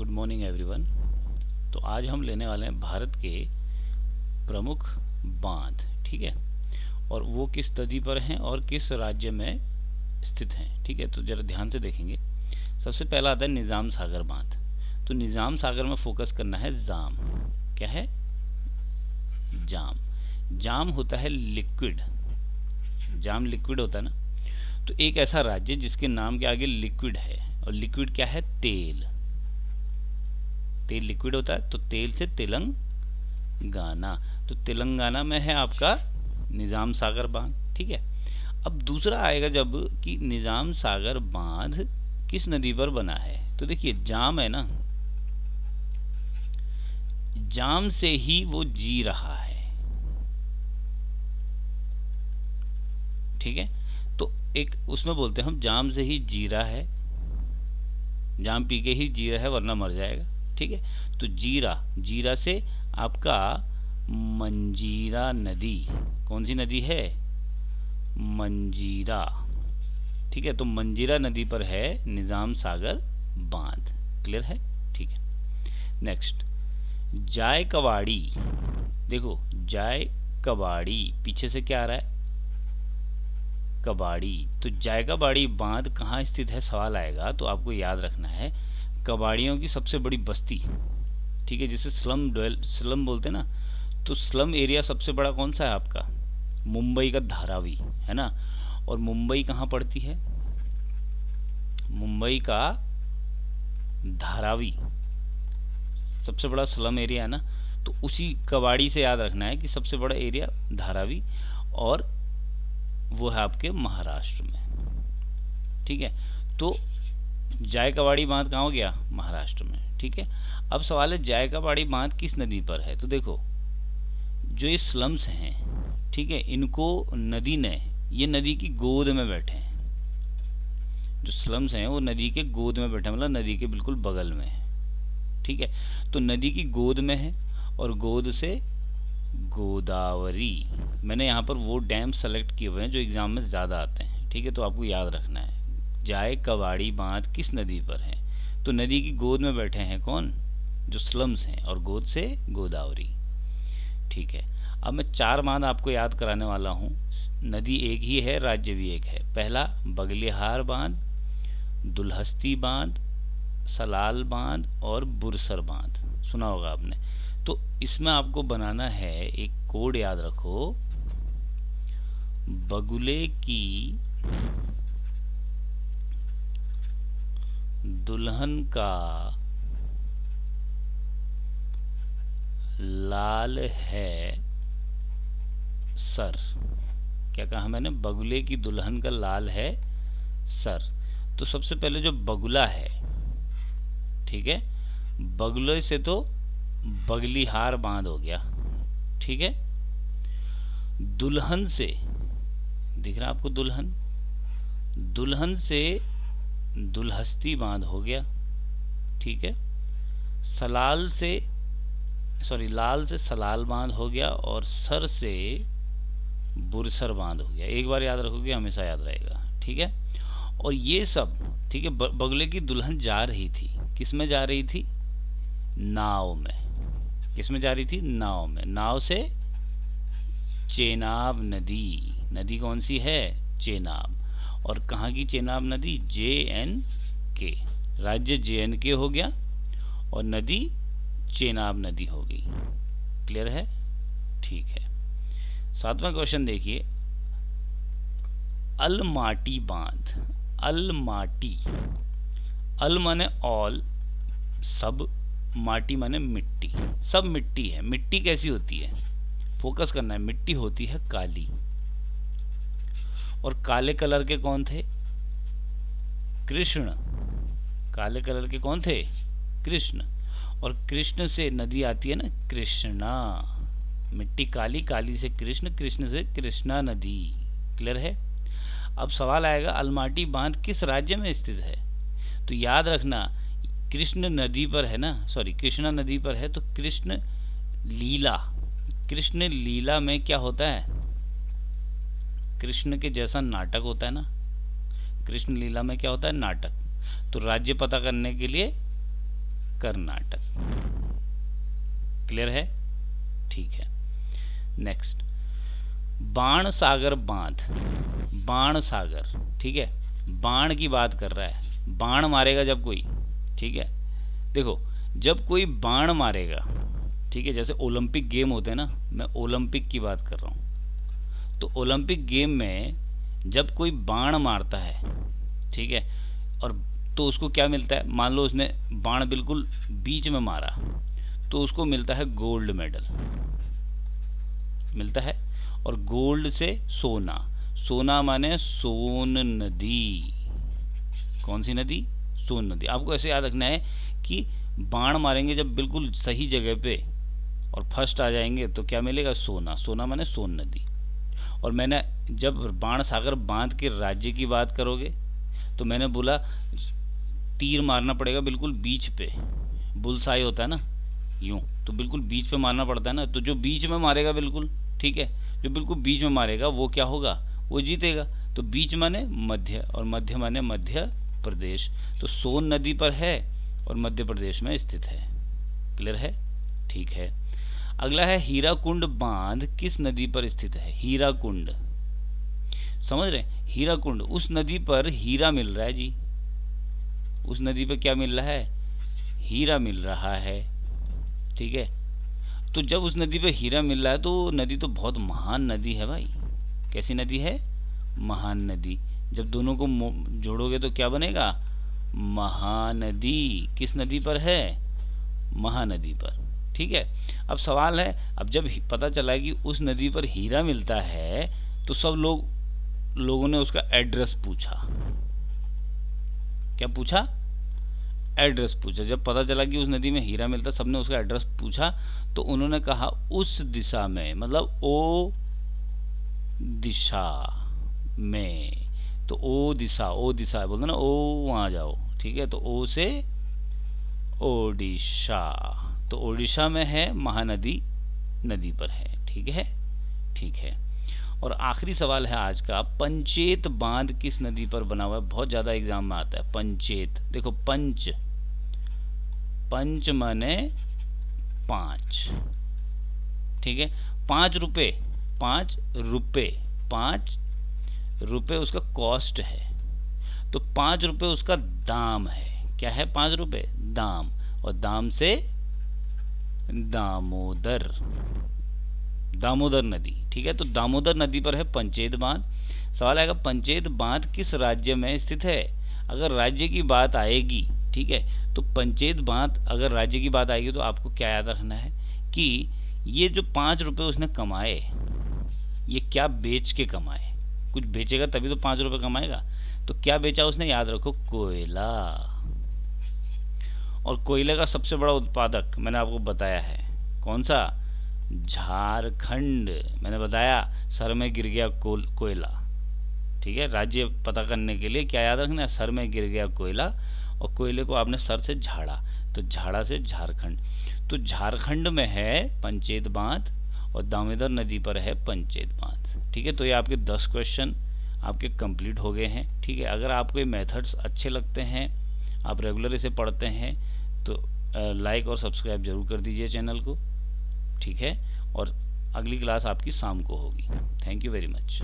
Good morning everyone. तो आज हम लेने वाले हैं भारत के प्रमुख बांध, ठीक है, और वो किस नदी पर हैं और किस राज्य में स्थित हैं, ठीक है। तो जरा ध्यान से देखेंगे। सबसे पहला आता है निज़ाम सागर बांध। तो निज़ाम सागर में फोकस करना है जाम। क्या है? जाम। जाम होता है लिक्विड, जाम लिक्विड होता है ना। तो एक ऐसा राज्य जिसके नाम के आगे लिक्विड है, और लिक्विड क्या है? तेल। तेल लिक्विड होता है, तो तेल से तेलंगाना। तो तेलंगाना में है आपका निज़ाम सागर बांध, ठीक है। अब दूसरा आएगा जब कि निज़ाम सागर बांध किस नदी पर बना है। तो देखिए जाम है ना, जाम से ही वो जी रहा है, ठीक है। तो एक उसमें बोलते हैं हम जाम से ही जी रहा है, जाम पी के ही जी रहा है वरना मर जाएगा, ठीक है। तो जीरा, जीरा से आपका मंजीरा नदी, कौन सी नदी है? मंजीरा, ठीक है। तो मंजीरा नदी पर है निज़ाम सागर बांध। क्लियर है? ठीक है। नेक्स्ट, जायकवाड़ी। देखो जायकवाड़ी पीछे से क्या आ रहा है? कबाड़ी। तो जायकाबाड़ी बांध कहाँ स्थित है सवाल आएगा, तो आपको याद रखना है कबाड़ियों की सबसे बड़ी बस्ती, ठीक है, जिसे स्लम बोलते हैं ना। तो स्लम एरिया सबसे बड़ा कौन सा है आपका? मुंबई का धारावी, है ना। और मुंबई कहाँ पड़ती है? मुंबई का धारावी सबसे बड़ा स्लम एरिया है ना। तो उसी कबाड़ी से याद रखना है कि सबसे बड़ा एरिया धारावी, और वो है आपके महाराष्ट्र में, ठीक है। तो जायकवाड़ी बांध कहाँ हो गया? महाराष्ट्र में, ठीक है। अब सवाल है जायकवाड़ी बांध किस नदी पर है। तो देखो जो ये स्लम्स हैं, ठीक है, इनको नदी ने, ये नदी की गोद में बैठे हैं। जो स्लम्स हैं वो नदी के गोद में बैठे हैं, मतलब नदी के बिल्कुल बगल में है, ठीक है। तो नदी की गोद में है, और गोद से गोदावरी। मैंने यहाँ पर वो डैम सेलेक्ट किए हुए हैं जो एग्जाम में ज़्यादा आते हैं, ठीक है। तो आपको याद रखना है जायकवाड़ी बांध किस नदी पर है। तो नदी की गोद में बैठे हैं कौन? जो स्लम्स हैं, और गोद से गोदावरी, ठीक है। अब मैं 4 बांध आपको याद कराने वाला हूँ। नदी एक ही है, राज्य भी एक है। पहला बगलिहार बांध, दुल्हस्ती बांध, सलाल बांध और बुरसर बांध, सुना होगा आपने। तो इसमें आपको बनाना है एक कोड, याद रखो, बगुले की दुल्हन का लाल है सर। क्या कहा मैंने? बगुले की दुल्हन का लाल है सर। तो सबसे पहले जो बगुला है, ठीक है, बगुले से तो बगलिहार बांध हो गया, ठीक है। दुल्हन से, दिख रहा आपको दुल्हन, दुल्हन से दुल्हस्ती बांध हो गया, ठीक है। सलाल से, सॉरी, लाल से सलाल बांध हो गया, और सर से बुरसर बांध हो गया। एक बार याद रखोगे हमेशा याद रहेगा, ठीक है। और ये सब, ठीक है, बगुले की दुल्हन जा रही थी, किस में जा रही थी? नाव में। किस में जा रही थी? नाव में। नाव से चेनाब नदी, नदी कौन सी है? चेनाब। और कहाँ की चेनाब नदी? JNK, राज्य JNK हो गया, और नदी चेनाब नदी हो गई। क्लियर है? ठीक है। 7वां क्वेश्चन देखिए, अलमाटी बांध। अलमाटी, अल माने ऑल, सब, माटी माने मिट्टी, सब मिट्टी है। मिट्टी कैसी होती है? फोकस करना है, मिट्टी होती है काली। और काले कलर के कौन थे? कृष्ण। काले कलर के कौन थे? कृष्ण। और कृष्ण से नदी आती है ना, कृष्णा। मिट्टी काली, काली से कृष्ण, कृष्ण से कृष्णा नदी। क्लियर है? अब सवाल आएगा अलमाटी बांध किस राज्य में स्थित है। तो याद रखना कृष्ण नदी पर है ना, सॉरी, कृष्णा नदी पर है। तो कृष्ण लीला, कृष्ण लीला में क्या होता है? कृष्ण के जैसा नाटक होता है ना। कृष्ण लीला में क्या होता है? नाटक। तो राज्य पता करने के लिए कर्नाटक। क्लियर है? ठीक है। नेक्स्ट, बाण सागर बांध। बाण सागर, ठीक है, बाण की बात कर रहा है, बाण मारेगा जब कोई, ठीक है। देखो, जब कोई बाण मारेगा, ठीक है, जैसे ओलंपिक गेम होते हैं ना, मैं ओलंपिक की बात कर रहा हूँ, तो ओलंपिक गेम में जब कोई बाण मारता है, ठीक है, और तो उसको क्या मिलता है, मान लो उसने बाण बिल्कुल बीच में मारा, तो उसको मिलता है गोल्ड मेडल, मिलता है। और गोल्ड से सोना, सोना माने सोन नदी। कौन सी नदी? सोन नदी। आपको ऐसे याद रखना है कि बाण मारेंगे जब बिल्कुल सही जगह पे और फर्स्ट आ जाएंगे तो क्या मिलेगा? सोना। सोना माने सोन नदी। और मैंने जब बाण सागर बांध के राज्य की बात करोगे तो मैंने बोला तीर मारना पड़ेगा बिल्कुल बीच पे, बुलसाई होता है ना, यूं, तो बिल्कुल बीच पे मारना पड़ता है ना, तो जो बीच में मारेगा बिल्कुल, ठीक है, जो बिल्कुल बीच में मारेगा वो क्या होगा? वो जीतेगा। तो बीच माने मध्य, और मध्य माने मध्य प्रदेश। तो सोन नदी पर है और मध्य प्रदेश में स्थित है। क्लियर है? ठीक है। अगला है हीराकुंड बांध किस नदी पर स्थित है? हीराकुंड, समझ रहे? हीराकुंड, उस नदी पर हीरा मिल रहा है जी। उस नदी पर क्या मिल रहा है? हीरा मिल रहा है, ठीक है। तो जब उस नदी पे हीरा मिल रहा है तो नदी तो बहुत महान नदी है भाई। कैसी नदी है? महान नदी। जब दोनों को जोड़ोगे तो क्या बनेगा? महानदी। किस नदी पर है? महानदी पर, ठीक है। अब सवाल है, अब जब पता चला कि उस नदी पर हीरा मिलता है तो सब लोगों ने उसका एड्रेस पूछा। क्या पूछा? एड्रेस पूछा। जब पता चला कि उस नदी में हीरा मिलता, सबने उसका एड्रेस पूछा, तो उन्होंने कहा उस दिशा में, मतलब ओ दिशा में। तो ओ दिशा बोलते ना, ओ वहाँ जाओ, ठीक है। तो ओ से ओडिशा, तो ओडिशा में है, महानदी नदी पर है, ठीक है। ठीक है। और आखिरी सवाल है आज का, पंचेत बांध किस नदी पर बना हुआ है? बहुत ज्यादा एग्जाम में आता है पंचेत। देखो, पंच, पंच माने 5, ठीक है। 5 रुपए, 5 रुपए, 5 रुपए उसका कॉस्ट है, तो 5 रुपए उसका दाम है। क्या है? 5 रुपए दाम, और दाम से दामोदर, दामोदर नदी, ठीक है। तो दामोदर नदी पर है पंचेत बांध। सवाल आएगा, पंचेत बांध किस राज्य में स्थित है? अगर राज्य की बात आएगी, ठीक है, तो पंचेत बांध अगर राज्य की बात आएगी तो आपको क्या याद रखना है कि ये जो 5 रुपए उसने कमाए, ये क्या बेच के कमाए? कुछ बेचेगा तभी तो 5 रुपए कमाएगा। तो क्या बेचा उसने? याद रखो, कोयला। और कोयले का सबसे बड़ा उत्पादक मैंने आपको बताया है, कौन सा? झारखंड। मैंने बताया सर में गिर गया कोयला, ठीक है। राज्य पता करने के लिए क्या याद रखना है? सर में गिर गया कोयला, और कोयले को आपने सर से झाड़ा, तो झाड़ा से झारखंड। तो झारखंड में है पंचेत बांध और दामोदर नदी पर है पंचेत बांध, ठीक है। तो ये आपके 10 क्वेश्चन आपके कंप्लीट हो गए हैं, ठीक है। अगर आपको ये मेथड्स अच्छे लगते हैं, आप रेगुलर इसे पढ़ते हैं, तो लाइक और सब्सक्राइब जरूर कर दीजिए चैनल को, ठीक है। और अगली क्लास आपकी शाम को होगी। Thank you very much.